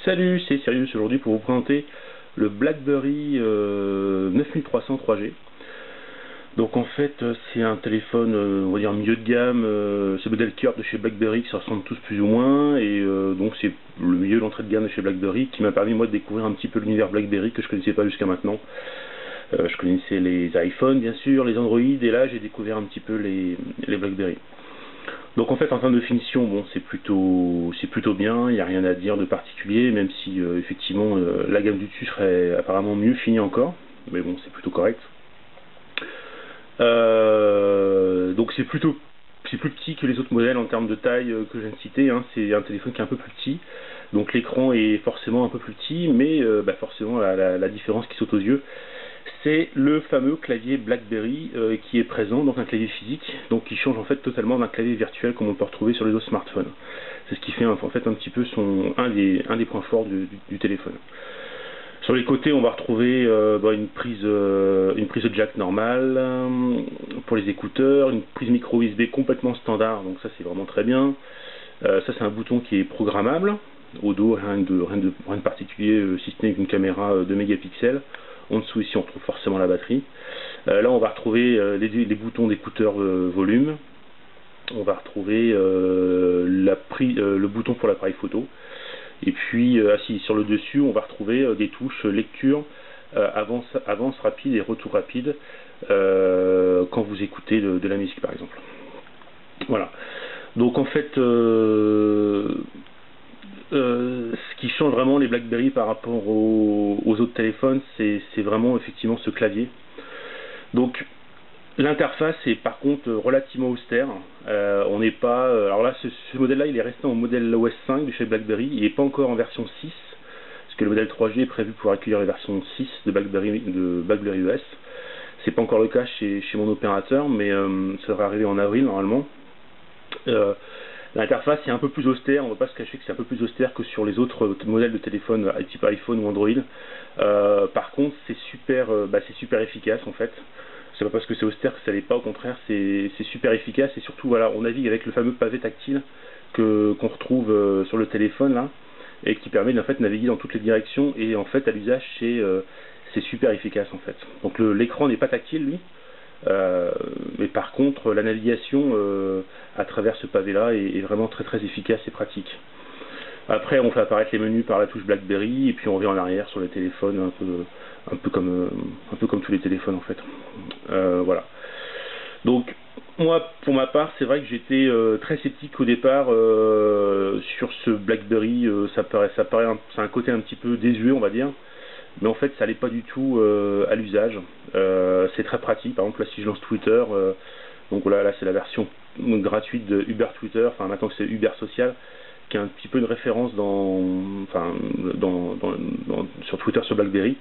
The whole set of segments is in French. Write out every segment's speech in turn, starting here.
Salut, c'est Sirius aujourd'hui pour vous présenter le BlackBerry 9300 3G. Donc en fait c'est un téléphone on va dire milieu de gamme, c'est le modèle cœur de chez BlackBerry qui se ressemblent tous plus ou moins, et donc c'est le milieu d'entrée de gamme de chez BlackBerry qui m'a permis moi de découvrir un petit peu l'univers BlackBerry que je connaissais pas jusqu'à maintenant. Je connaissais les iPhones bien sûr, les Android, et là j'ai découvert un petit peu les BlackBerry. Donc en fait en termes de finition, bon c'est plutôt bien, il n'y a rien à dire de particulier, même si effectivement la gamme du dessus serait apparemment mieux finie encore, mais bon c'est plutôt correct. Donc c'est plus petit que les autres modèles en termes de taille que je viens de citer, hein. C'est un téléphone qui est un peu plus petit, donc l'écran est forcément un peu plus petit, mais forcément la différence qui saute aux yeux, c'est le fameux clavier BlackBerry qui est présent, donc un clavier physique, donc qui change en fait totalement d'un clavier virtuel comme on peut retrouver sur les autres smartphones. C'est ce qui fait en fait un petit peu un des points forts du téléphone. Sur les côtés, on va retrouver une prise de jack normale pour les écouteurs, une prise micro USB complètement standard, donc ça c'est vraiment très bien. Ça c'est un bouton qui est programmable. Au dos, rien de particulier, si ce n'est qu'une caméra 2 mégapixels. En dessous ici on retrouve forcément la batterie. Là on va retrouver les boutons d'écouteurs volume. On va retrouver le bouton pour l'appareil photo. Et puis sur le dessus on va retrouver des touches lecture, avance rapide et retour rapide quand vous écoutez de la musique par exemple. Voilà. Donc en fait ce qui change vraiment les BlackBerry par rapport aux autres téléphones, c'est vraiment effectivement ce clavier. Donc l'interface est par contre relativement austère. On n'est pas. Alors là, ce modèle-là, il est resté en modèle OS 5 de chez BlackBerry. Il n'est pas encore en version 6, parce que le modèle 3G est prévu pour accueillir la version 6 de BlackBerry OS. C'est pas encore le cas chez mon opérateur, mais ça devrait arriver en avril normalement. L'interface est un peu plus austère, on ne va pas se cacher que c'est un peu plus austère que sur les autres modèles de téléphone type iPhone ou Android. Par contre, c'est super efficace en fait. C'est pas parce que c'est austère que ça l'est pas, au contraire, c'est super efficace, et surtout voilà, on navigue avec le fameux pavé tactile qu'on retrouve sur le téléphone là, et qui permet en fait de naviguer dans toutes les directions, et en fait à l'usage c'est super efficace en fait. Donc l'écran n'est pas tactile lui. Mais par contre la navigation à travers ce pavé là est vraiment très efficace et pratique. Après on fait apparaître les menus par la touche BlackBerry, et puis on revient en arrière sur le téléphone un peu comme tous les téléphones en fait. Voilà. Donc moi pour ma part c'est vrai que j'étais très sceptique au départ sur ce BlackBerry. C'est un côté un petit peu désuet on va dire, mais en fait ça n'allait pas du tout à l'usage. C'est très pratique. Par exemple là si je lance Twitter, donc voilà, là c'est la version gratuite de Uber Twitter, enfin maintenant que c'est Uber Social, qui est un petit peu une référence sur Twitter sur BlackBerry,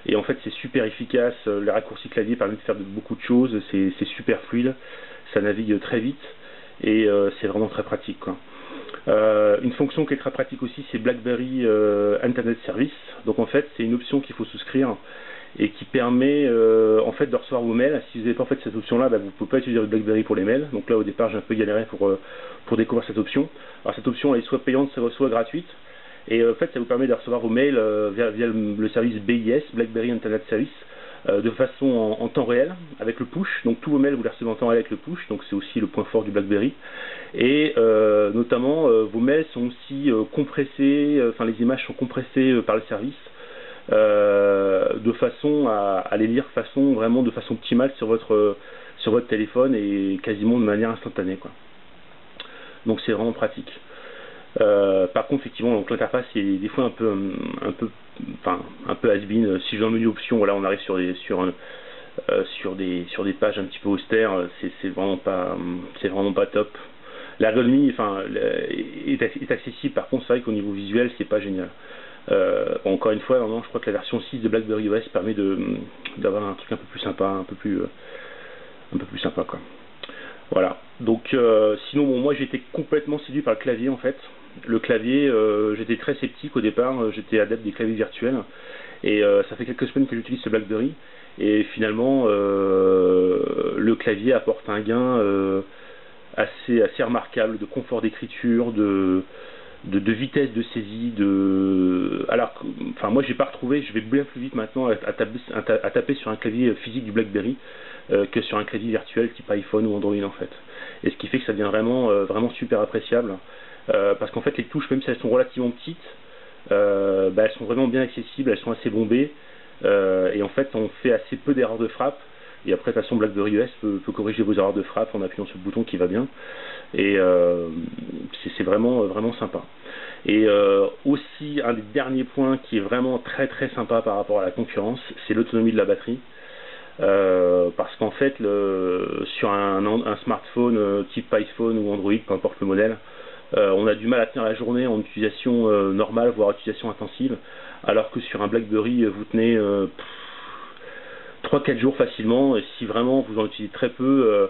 et en fait c'est super efficace. Les raccourcis clavier permettent de faire beaucoup de choses, c'est super fluide, ça navigue très vite, et c'est vraiment très pratique quoi. Une fonction qui est très pratique aussi, c'est BlackBerry Internet Service. Donc en fait c'est une option qu'il faut souscrire et qui permet en fait de recevoir vos mails. Si vous n'avez pas en fait cette option là, vous ne pouvez pas utiliser votre BlackBerry pour les mails. Donc là au départ j'ai un peu galéré pour découvrir cette option. Alors cette option elle est soit payante soit gratuite, et en fait ça vous permet de recevoir vos mails via le service BIS, BlackBerry Internet Service, de façon en temps réel avec le push. Donc tous vos mails vous les recevez en temps réel avec le push, donc c'est aussi le point fort du BlackBerry. Et notamment vos mails sont aussi compressés, les images sont compressées par le service de façon à les lire de façon optimale sur votre téléphone, et quasiment de manière instantanée quoi. Donc c'est vraiment pratique. Par contre effectivement l'interface est des fois un peu has-been. Si je vais dans le menu options, voilà, on arrive sur des pages un petit peu austères, c'est vraiment pas top. L'ergonomie est accessible, par contre c'est vrai qu'au niveau visuel c'est pas génial. Encore une fois, je crois que la version 6 de BlackBerry OS permet d'avoir un truc un peu plus sympa, un peu plus sympa quoi. Voilà. Donc sinon moi j'étais complètement séduit par le clavier en fait. Le clavier, j'étais très sceptique au départ, j'étais adepte des claviers virtuels, et ça fait quelques semaines que j'utilise ce BlackBerry, et finalement le clavier apporte un gain assez remarquable de confort d'écriture, de vitesse de saisie, enfin moi j'ai pas retrouvé, je vais bien plus vite maintenant à taper sur un clavier physique du BlackBerry que sur un clavier virtuel type iPhone ou Android en fait. Et ce qui fait que ça devient vraiment super appréciable, parce qu'en fait les touches, même si elles sont relativement petites, elles sont vraiment bien accessibles, elles sont assez bombées, et en fait on fait assez peu d'erreurs de frappe. Et après, de toute façon, BlackBerry US peut corriger vos erreurs de frappe en appuyant sur le bouton qui va bien. Et c'est vraiment sympa. Et aussi, un des derniers points qui est vraiment très sympa par rapport à la concurrence, c'est l'autonomie de la batterie. Parce qu'en fait, sur un smartphone type iPhone ou Android, peu importe le modèle, on a du mal à tenir la journée en utilisation normale, voire utilisation intensive, alors que sur un BlackBerry, vous tenez 3-4 jours facilement, et si vraiment vous en utilisez très peu,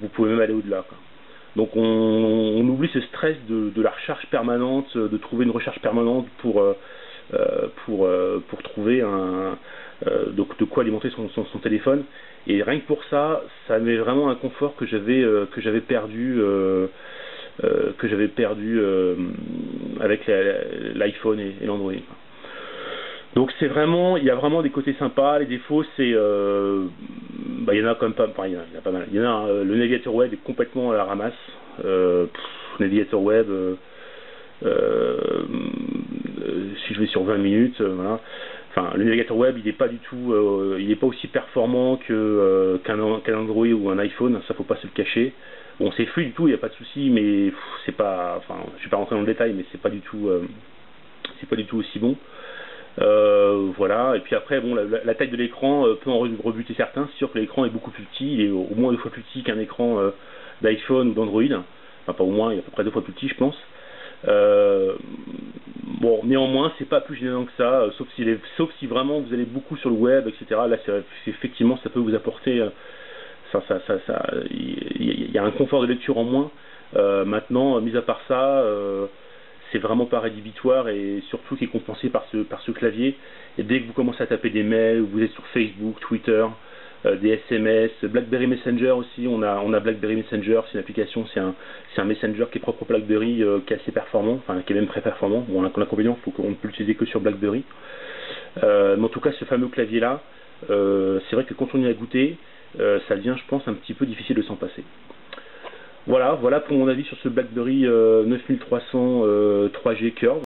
vous pouvez même aller au-delà. Donc on oublie ce stress de la recharge permanente, de trouver une recharge permanente pour trouver de quoi alimenter son téléphone. Et rien que pour ça, ça met vraiment un confort que j'avais perdu avec l'iPhone et l'Android. Donc c'est vraiment, il y a vraiment des côtés sympas. Les défauts, c'est, il y en a quand même pas, enfin, il y en a pas mal. Il y en a, le navigateur web est complètement à la ramasse. Navigateur web, si je vais sur 20 minutes, voilà. Enfin, le navigateur web, il n'est pas du tout, il n'est pas aussi performant qu'un Android ou un iPhone. Ça, faut pas se le cacher. Bon, c'est fluide du tout, il n'y a pas de souci, mais c'est pas, enfin, je vais pas rentrer dans le détail, mais c'est pas du tout aussi bon. Voilà, et puis après, bon, la taille de l'écran peut en rebuter certains. C'est sûr que l'écran est beaucoup plus petit, il est au moins 2 fois plus petit qu'un écran d'iPhone ou d'Android. Enfin, pas au moins, il est à peu près 2 fois plus petit, je pense. Bon, néanmoins, c'est pas plus gênant que ça, sauf si vraiment vous allez beaucoup sur le web, etc. Là, effectivement, ça peut vous apporter, il y a un confort de lecture en moins. Maintenant, mis à part ça, c'est vraiment pas rédhibitoire, et surtout qui est compensé par ce clavier. Et dès que vous commencez à taper des mails, vous êtes sur Facebook, Twitter, des SMS, BlackBerry Messenger aussi, on a BlackBerry Messenger, c'est une application, c'est un Messenger qui est propre au BlackBerry, qui est assez performant, enfin qui est même très performant. Bon, l'inconvénient, on ne peut l'utiliser que sur BlackBerry. Mais en tout cas, ce fameux clavier là, c'est vrai que quand on y a goûté, ça devient, je pense, un petit peu difficile de s'en passer. Voilà pour mon avis sur ce BlackBerry 9300 3G Curve.